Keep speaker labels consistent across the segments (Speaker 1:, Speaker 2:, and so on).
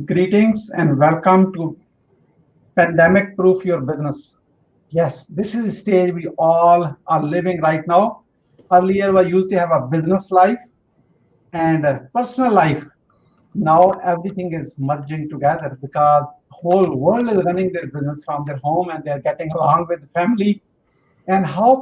Speaker 1: Greetings and welcome to Pandemic Proof Your Business. Yes, this is the stage we all are living right now. Earlier, we used to have a business life and a personal life. Now everything is merging together because whole world is running their business from their home and they're getting along with the family and how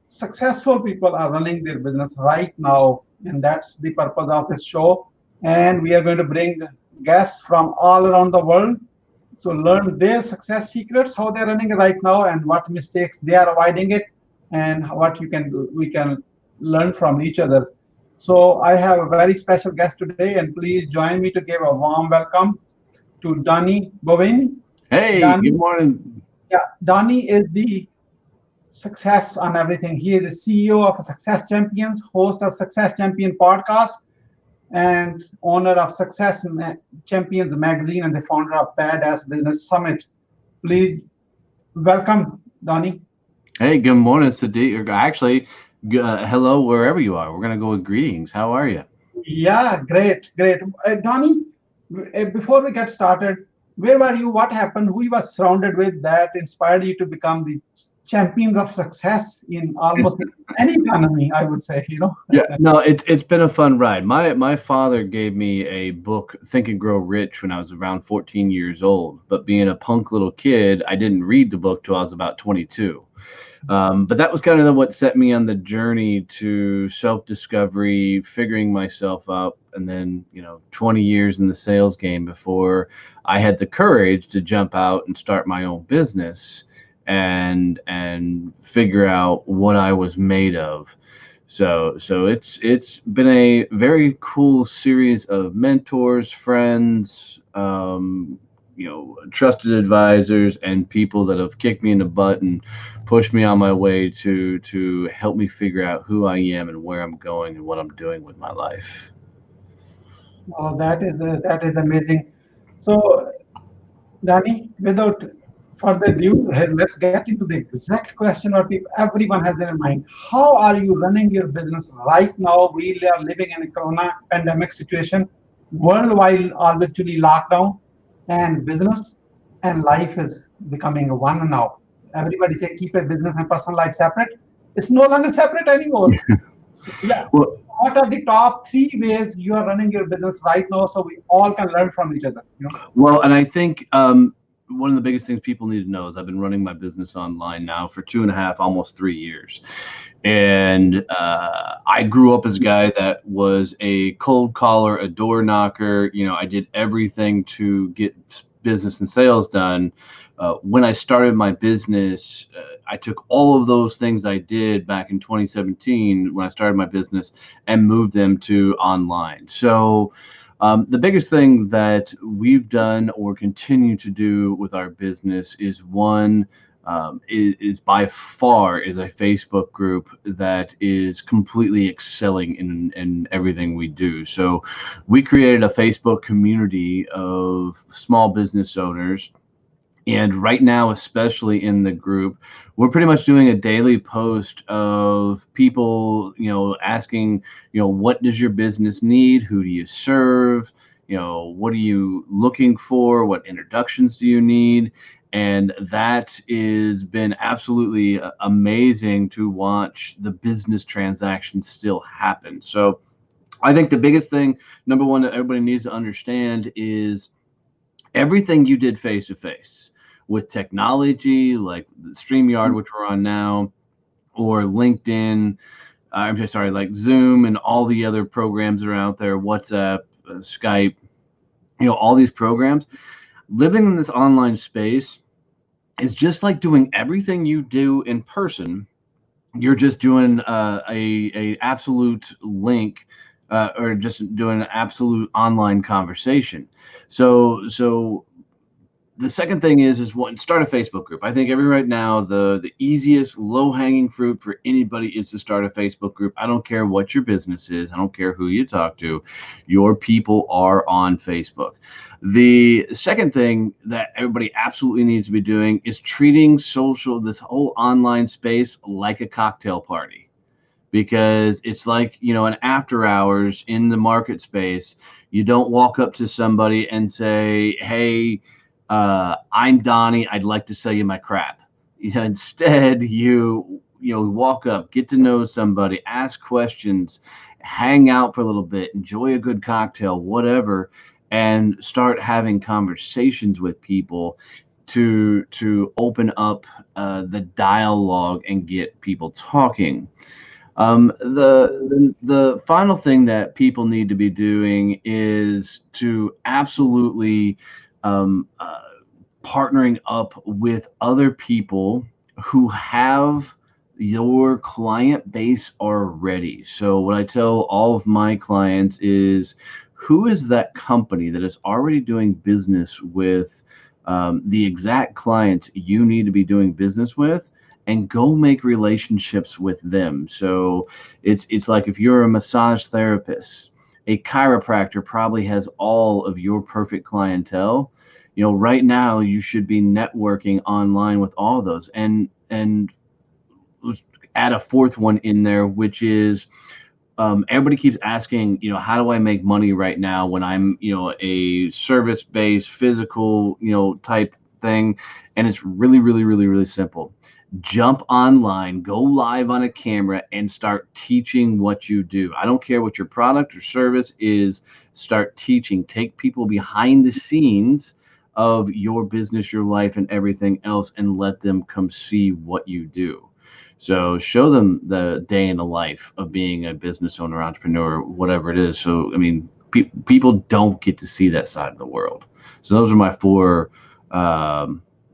Speaker 1: successful people are running their business right now. And that's the purpose of this show. And we are going to bring guests from all around the world so learn their success secrets, how they're running it right now, and what mistakes they are avoiding it, and what you can do. We can learn from each other. So I have a very special guest today, and please join me to give a warm welcome to Donnie Boivin.
Speaker 2: Hey, good
Speaker 1: Donnie,
Speaker 2: morning.
Speaker 1: yeah, Donnie is the success on everything. He is the CEO of Success Champions, host of Success Champion podcast, and owner of Champions magazine and the founder of Badass Business Summit. Please welcome, Donnie.
Speaker 2: Hey, good morning, Sadiq. Actually, hello wherever you are. We're gonna go with greetings. How are you?
Speaker 1: Yeah, great, great. Donnie, before we get started, where were you? What happened? Who you were surrounded with that inspired you to become the champions of success in almost any economy, I would say, you know?
Speaker 2: Yeah, no, it's been a fun ride. My father gave me a book, Think and Grow Rich, when I was around 14 years old. But being a punk little kid, I didn't read the book till I was about 22. But that was kind of what set me on the journey to self-discovery, figuring myself out, and then 20 years in the sales game before I had the courage to jump out and start my own business and figure out what I was made of. So it's been a very cool series of mentors, friends, trusted advisors, and people that have kicked me in the butt and pushed me on my way to help me figure out who I am and where I'm going and what I'm doing with my life.
Speaker 1: Oh, that is amazing. So, Danny, without further ado, let's get into the exact question what everyone has in mind. How are you running your business right now? We are living in a corona pandemic situation, worldwide are virtually lockdown, and business and life is becoming one now. Everybody say keep a business and personal life separate. It's no longer separate anymore. So, yeah.
Speaker 2: Well,
Speaker 1: What are the top three ways you are running your business right now so we all can learn from each other?
Speaker 2: well, and I think one of the biggest things people need to know is I've been running my business online now for 2.5, almost 3 years. And I grew up as a guy that was a cold caller, a door knocker. I did everything to get business and sales done. When I started my business, I took all of those things I did back in 2017 when I started my business and moved them to online. So the biggest thing that we've done or continue to do with our business is one is by far is a Facebook group that is completely excelling in everything we do. So we created a Facebook community of small business owners. And right now, especially in the group, we're pretty much doing a daily post of people, asking, what does your business need? Who do you serve? What are you looking for? What introductions do you need? And that has been absolutely amazing to watch the business transactions still happen. So I think the biggest thing, number one, that everybody needs to understand is everything you did face to face with technology like StreamYard, which we're on now, or LinkedIn, I'm just sorry, like Zoom and all the other programs that are out there, WhatsApp, Skype, all these programs. Living in this online space is just like doing everything you do in person. You're just doing a absolute link or just doing an absolute online conversation. So the second thing is one, start a Facebook group. I think right now the easiest low hanging fruit for anybody is to start a Facebook group. I don't care what your business is. I don't care who you talk to. Your people are on Facebook. The second thing that everybody absolutely needs to be doing is treating this whole online space like a cocktail party, because it's like an after hours in the market space. You don't walk up to somebody and say, hey, I'm Donnie, I'd like to sell you my crap. Instead, you walk up, get to know somebody, ask questions, hang out for a little bit, enjoy a good cocktail, whatever, and start having conversations with people to open up the dialogue and get people talking. The final thing that people need to be doing is to absolutely um, uh, partnering up with other people who have your client base already. So what I tell all of my clients is, who is that company that is already doing business with the exact client you need to be doing business with, and go make relationships with them. So it's like, if you're a massage therapist, a chiropractor probably has all of your perfect clientele. Right now you should be networking online with all of those, and add a fourth one in there, which is, everybody keeps asking, how do I make money right now when I'm, a service-based physical, type thing. And it's really, really, really, really simple. Jump online, go live on a camera, and start teaching what you do. I don't care what your product or service is, start teaching. Take people behind the scenes of your business, your life, and everything else, and let them come see what you do. So show them the day in the life of being a business owner, entrepreneur, whatever it is. So, I mean, people don't get to see that side of the world. So those are my four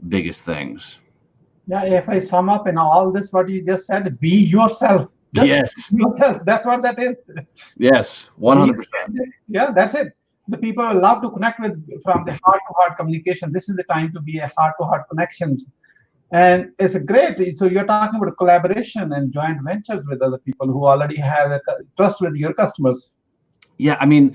Speaker 2: biggest things.
Speaker 1: Yeah, if I sum up in all this, what you just said, be yourself. Just
Speaker 2: Yes.
Speaker 1: be yourself. That's what that is.
Speaker 2: Yes. 100%.
Speaker 1: Yeah, that's it. The people love to connect with from the heart to heart communication. This is the time to be a heart to heart connections. And it's a great. So you're talking about collaboration and joint ventures with other people who already have a trust with your customers.
Speaker 2: Yeah. I mean,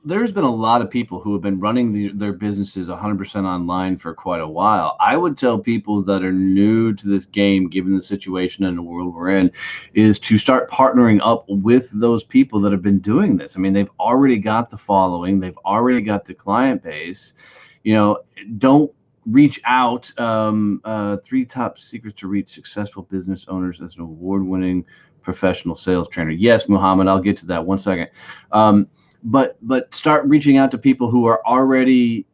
Speaker 2: there's been a lot of people who have been running their businesses 100% online for quite a while. I would tell people that are new to this game, given the situation and the world we're in, is to start partnering up with those people that have been doing this. I mean, they've already got the following, they've already got the client base. Don't reach out. Three top secrets to reach successful business owners as an award-winning professional sales trainer. Yes, Muhammad, I'll get to that one second. But start reaching out to people who are already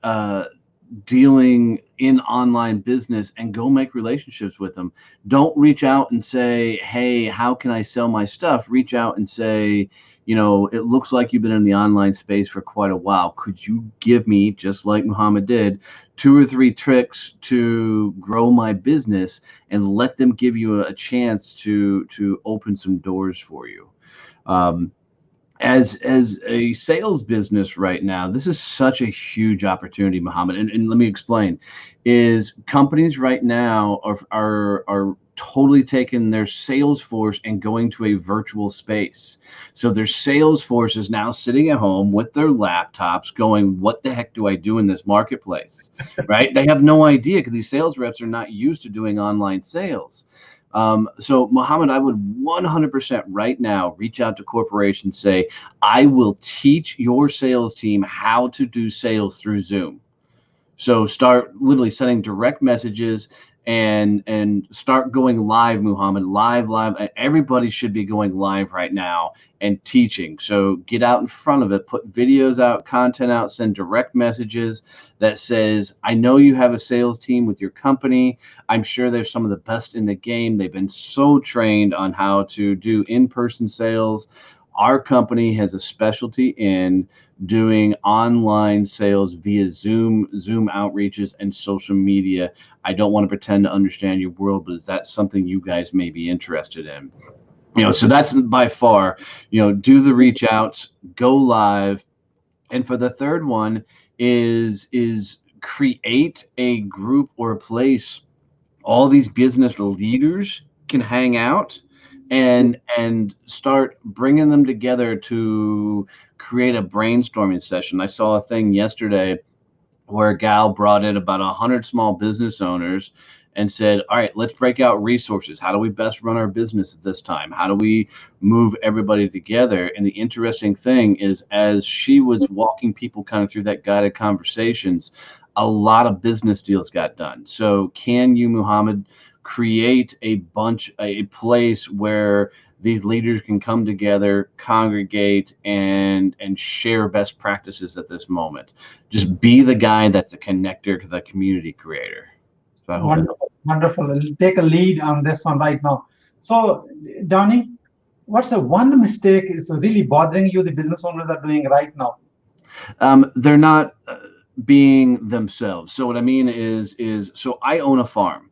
Speaker 2: dealing in online business, and go make relationships with them. Don't reach out and say, hey, how can I sell my stuff? Reach out and say, it looks like you've been in the online space for quite a while. Could you give me, just like Muhammad did, 2 or 3 tricks to grow my business, and let them give you a chance to open some doors for you. As a sales business right now, this is such a huge opportunity, Muhammad. And let me explain. Is companies right now are totally taking their sales force and going to a virtual space. So their sales force is now sitting at home with their laptops going, what the heck do I do in this marketplace? Right? They have no idea, because these sales reps are not used to doing online sales. So Mohammed, I would 100% right now reach out to corporations, say, I will teach your sales team how to do sales through Zoom. So start literally sending direct messages, and start going live, Muhammad, live. Everybody should be going live right now and teaching. So get out in front of it, put videos out, content out, send direct messages that says, I know you have a sales team with your company. I'm sure they're some of the best in the game. They've been so trained on how to do in-person sales. Our company has a specialty in doing online sales via Zoom outreaches, and social media. I don't want to pretend to understand your world, but is that something you guys may be interested in? So that's by far, do the reach outs, go live. And for the third one is create a group or a place all these business leaders can hang out, and start bringing them together to create a brainstorming session. I saw a thing yesterday where a gal brought in about 100 small business owners, and said, all right, let's break out resources. How do we best run our business at this time? How do we move everybody together? And the interesting thing is, as she was walking people kind of through that guided conversations, a lot of business deals got done. So can you, Muhammad, create a place where these leaders can come together, congregate, and share best practices at this moment? Just be the guy that's the connector to the community creator. So I hope that.
Speaker 1: Wonderful, wonderful. I'll take a lead on this one right now. So, Donnie, what's the one mistake is really bothering you the business owners are doing right now?
Speaker 2: They're not being themselves. So what I mean is so I own a farm,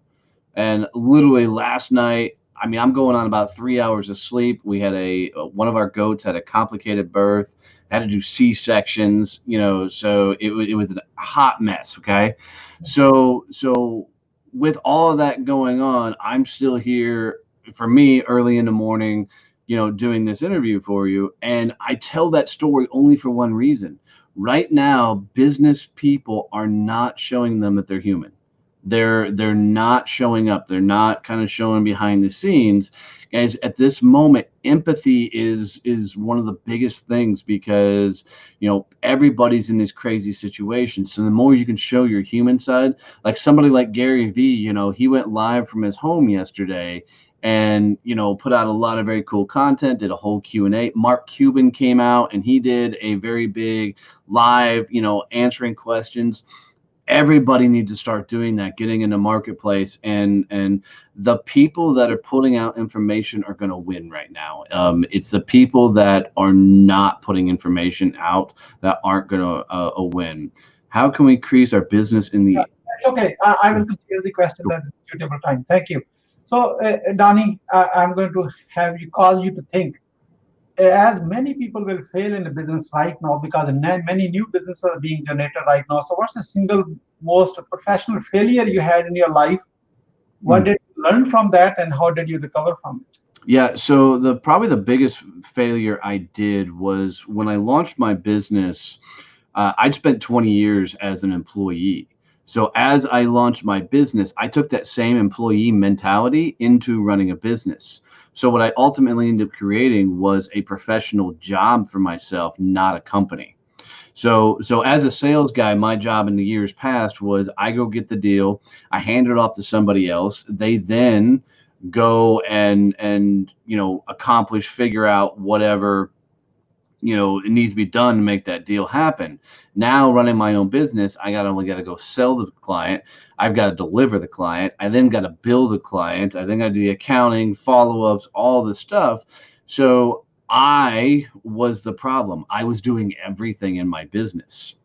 Speaker 2: and literally last night, I mean, I'm going on about 3 hours of sleep. We had one of our goats had a complicated birth, had to do C-sections, so it was a hot mess. Okay. So with all of that going on, I'm still here for me early in the morning, doing this interview for you. And I tell that story only for one reason. Right now, business people are not showing them that they're human. They're not showing up. They're not kind of showing behind the scenes. Guys, at this moment, empathy is one of the biggest things, because everybody's in these crazy situations. So the more you can show your human side, like somebody like Gary Vee, he went live from his home yesterday and put out a lot of very cool content, did a whole Q&A. Mark Cuban came out and he did a very big live, answering questions. Everybody needs to start doing that, getting in the marketplace, and the people that are putting out information are going to win right now. It's the people that are not putting information out that aren't going to win. How can we increase our business in the?
Speaker 1: It's okay. I will consider the question at a suitable time. Thank you. So, Donnie, I'm going to have you call you to think. As many people will fail in the business right now because many new businesses are being generated right now. So what's the single most professional failure you had in your life? What did you learn from that, and how did you recover from it?
Speaker 2: Yeah, so probably the biggest failure I did was when I launched my business. I'd spent 20 years as an employee. So as I launched my business, I took that same employee mentality into running a business. So what I ultimately ended up creating was a professional job for myself, not a company. So as a sales guy, my job in the years past was I go get the deal, I hand it off to somebody else. They then go and accomplish, figure out whatever it needs to be done to make that deal happen. Now running my own business, I only got to go sell the client. I've got to deliver the client. I then got to bill the client. I then got to do the accounting, follow-ups, all the stuff. So I was the problem. I was doing everything in my business,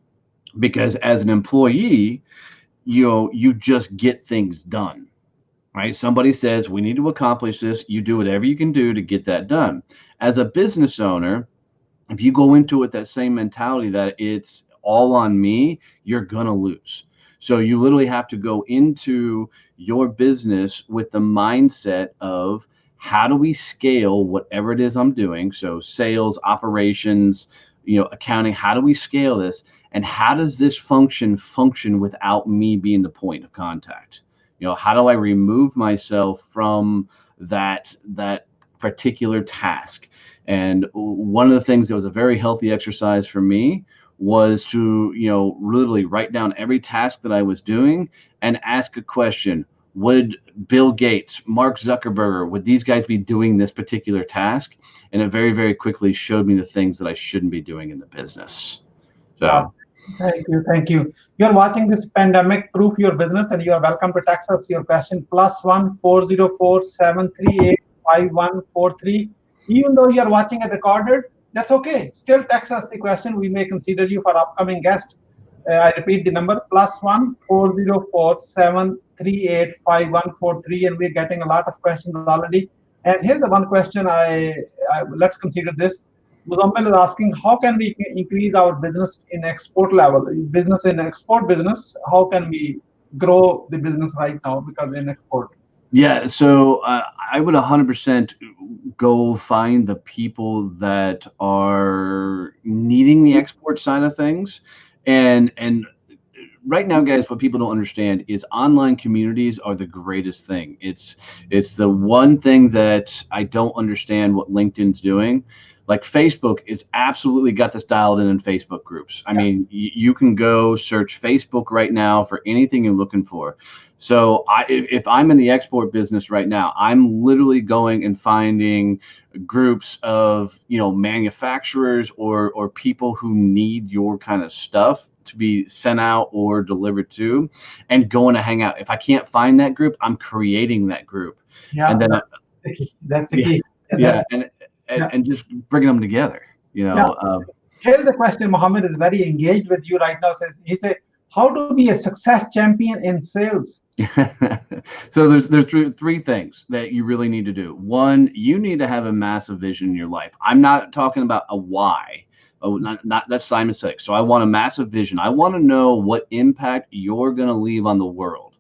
Speaker 2: because as an employee, you just get things done. Right? Somebody says, we need to accomplish this. You do whatever you can do to get that done. As a business owner, if you go into it that same mentality that it's all on me, you're gonna lose. So you literally have to go into your business with the mindset of, how do we scale whatever it is I'm doing? So sales, operations, accounting, how do we scale this? And how does this function without me being the point of contact? How do I remove myself from that particular task? And one of the things that was a very healthy exercise for me was to, literally write down every task that I was doing and ask a question. Would Bill Gates, Mark Zuckerberg, would these guys be doing this particular task? And it very, very quickly showed me the things that I shouldn't be doing in the business. So.
Speaker 1: Thank you. Thank you. You're watching this Pandemic Proof Your Business, and you are welcome to text us your question +1 404 738 5143. Even though you're watching it recorded, that's okay. Still text us the question. We may consider you for upcoming guest. I repeat the number +1 404 738 5143, and we're getting a lot of questions already. And here's the one question let's consider this. Muzammil is asking, how can we increase our business in export level? Export business, how can we grow the business right now because in export?
Speaker 2: Yeah, so I would 100% go find the people that are needing the export side of things, and right now, guys, what people don't understand is online communities are the greatest thing. It's the one thing that I don't understand what LinkedIn's doing. Like Facebook is absolutely got this dialed in Facebook groups. I mean, you can go search Facebook right now for anything you're looking for. So if I'm in the export business right now, I'm literally going and finding groups of, manufacturers or people who need your kind of stuff to be sent out or delivered to, and going to hang out. If I can't find that group, I'm creating that group.
Speaker 1: Yeah,
Speaker 2: And then
Speaker 1: that's the
Speaker 2: yeah,
Speaker 1: key.
Speaker 2: yeah,
Speaker 1: That's yeah.
Speaker 2: and just bringing them together,
Speaker 1: Yeah. Here's the question. Mohammed is very engaged with you right now. He said, "How to be a success champion in sales?"
Speaker 2: So there's three things that you really need to do. One, you need to have a massive vision in your life. I'm not talking about a why. Oh, not that's Simon Sinek. So I want a massive vision. I want to know what impact you're going to leave on the world.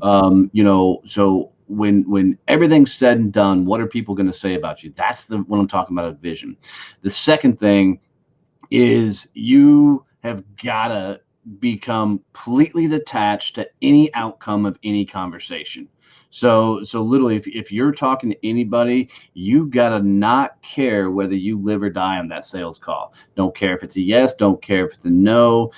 Speaker 2: So when everything's said and done, what are people going to say about you? That's what I'm talking about, a vision. The second thing is you have got to become completely detached to any outcome of any conversation. So literally, if you're talking to anybody, you gotta not care whether you live or die on that sales call. Don't care if it's a yes, don't care if it's a no,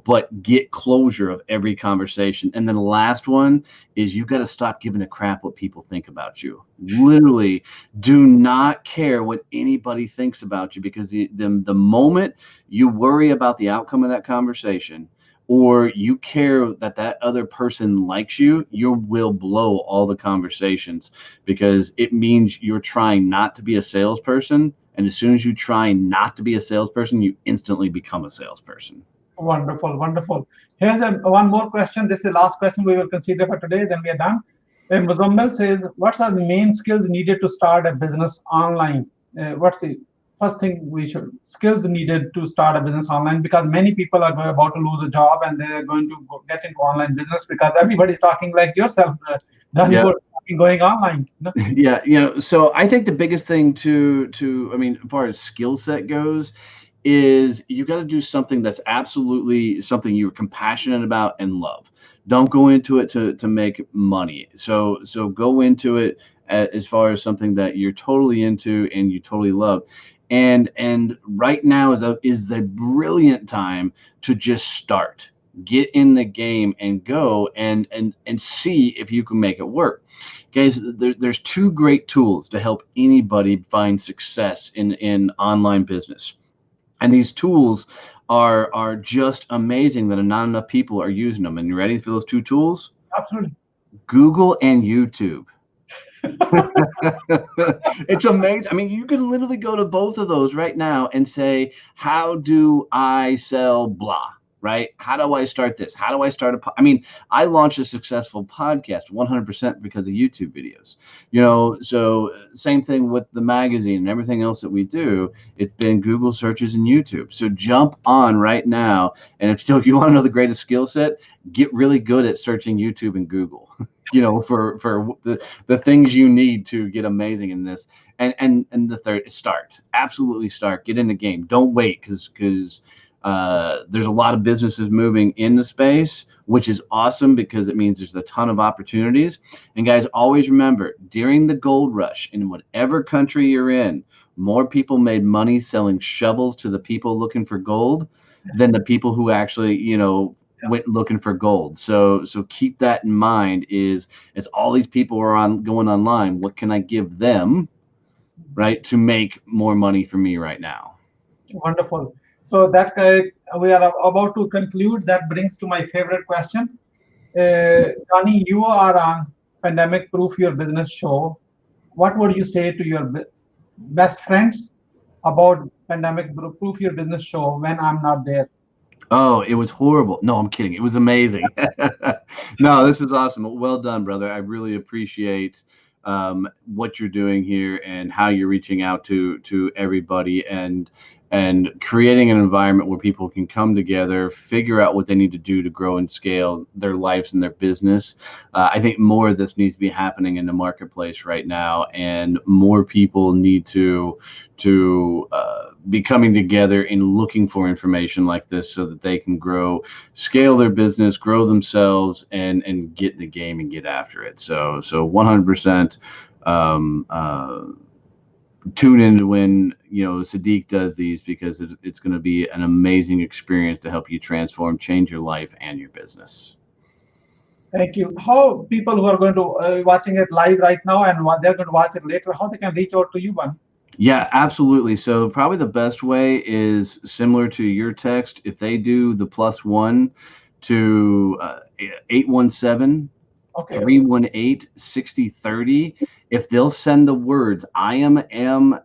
Speaker 2: but get closure of every conversation. And then the last one is you got to stop giving a crap what people think about you. Literally, do not care what anybody thinks about you, because the moment you worry about the outcome of that conversation, or you care that other person likes you, you will blow all the conversations, because it means you're trying not to be a salesperson. And as soon as you try not to be a salesperson, you instantly become a salesperson.
Speaker 1: Wonderful, wonderful. Here's one more question. This is the last question we will consider for today. Then we are done. And Muzammil says, "What are the main skills needed to start a business online?" What's the first thing skills needed to start a business online? Because many people are about to lose a job and they're going to get into online business because everybody's talking like yourself, Donnie Boivin, going online.
Speaker 2: Yeah. So I think the biggest thing I mean, as far as skill set goes, is you got to do something that's absolutely something you're compassionate about and love. Don't go into it to make money. So go into it as far as something that you're totally into and you totally love. And right now is the brilliant time to just start. Get in the game and go and see if you can make it work. Guys, there's two great tools to help anybody find success in online business. And these tools are just amazing that not enough people are using them. And you ready for those two tools?
Speaker 1: Absolutely.
Speaker 2: Google and YouTube. It's amazing. I mean, you can literally go to both of those right now and say, how do I sell blah? Right? How do I start this? How do I start I mean, I launched a successful podcast 100% because of YouTube videos. So same thing with the magazine and everything else that we do. It's been Google searches and YouTube. So jump on right now. And if you want to know the greatest skill set, get really good at searching YouTube and Google. For the things you need to get amazing in this. And the third is start. Absolutely start. Get in the game. Don't wait, because there's a lot of businesses moving in the space, which is awesome because it means there's a ton of opportunities. And guys, always remember, during the gold rush in whatever country you're in, more people made money selling shovels to the people looking for gold than the people who actually, went looking for gold. So keep that in mind, as all these people are going online, what can I give them, right, to make more money for me right now?
Speaker 1: Wonderful. So that we are about to conclude. That brings to my favorite question. Donnie, you are on Pandemic Proof Your Business show. What would you say to your best friends about Pandemic Proof Your Business show when I'm not there?
Speaker 2: Oh, it was horrible. No, I'm kidding. It was amazing. No, this is awesome. Well done, brother. I really appreciate what you're doing here and how you're reaching out to everybody, and creating an environment where people can come together, figure out what they need to do to grow and scale their lives and their business. I think more of this needs to be happening in the marketplace right now, and more people need to be coming together and looking for information like this so that they can grow, scale their business, grow themselves, and get in the game and get after it. So 100%. Tune in when Sadiq does these, because it's going to be an amazing experience to help you transform, change your life and your business.
Speaker 1: Thank you. How people who are going to watching it live right now and what they're going to watch it later, how they can reach out to you, one?
Speaker 2: Yeah, absolutely. So probably the best way is similar to your text. If they do the +1 to 817
Speaker 1: Okay.
Speaker 2: 318-6030. If they'll send the words, I am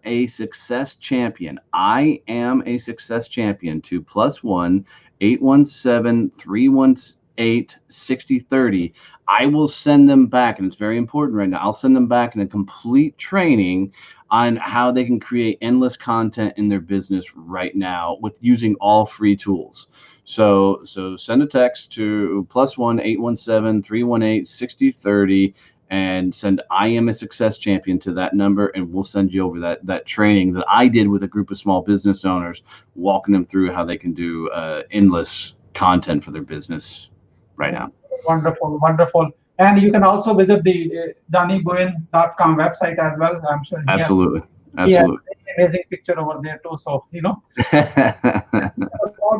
Speaker 2: a success champion, I am a success champion, to +1 817 318-6030, I will send them back, and it's very important right now, I'll send them back in a complete training on how they can create endless content in their business right now with using all free tools. So send a text to +1 817 318-6030 and send I am a success champion to that number, and we'll send you over that training that I did with a group of small business owners, walking them through how they can do endless content for their business right now.
Speaker 1: Wonderful, wonderful. And you can also visit the DonnieBoivin.com website as well. I'm sure
Speaker 2: Absolutely.
Speaker 1: he has
Speaker 2: Absolutely.
Speaker 1: an amazing picture over there too. So,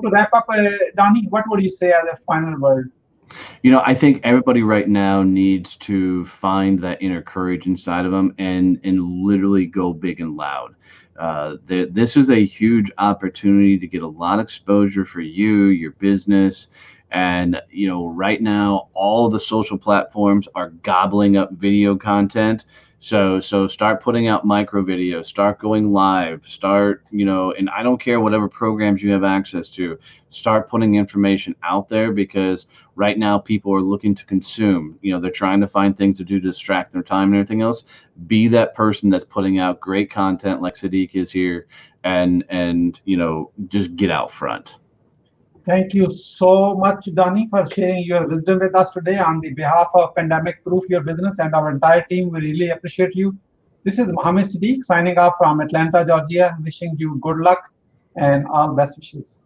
Speaker 1: to wrap up, Donnie, what would you say as a final word?
Speaker 2: I think everybody right now needs to find that inner courage inside of them and literally go big and loud. This is a huge opportunity to get a lot of exposure for you, your business. And, right now, all the social platforms are gobbling up video content. So start putting out micro videos, start going live, and I don't care whatever programs you have access to, start putting information out there, because right now people are looking to consume. They're trying to find things to do to distract their time and everything else. Be that person that's putting out great content like Sadiq is here, and just get out front.
Speaker 1: Thank you so much, Donnie, for sharing your wisdom with us today. On the behalf of Pandemic Proof Your Business and our entire team, we really appreciate you. This is Mohammed Siddiq signing off from Atlanta, Georgia, wishing you good luck and all best wishes.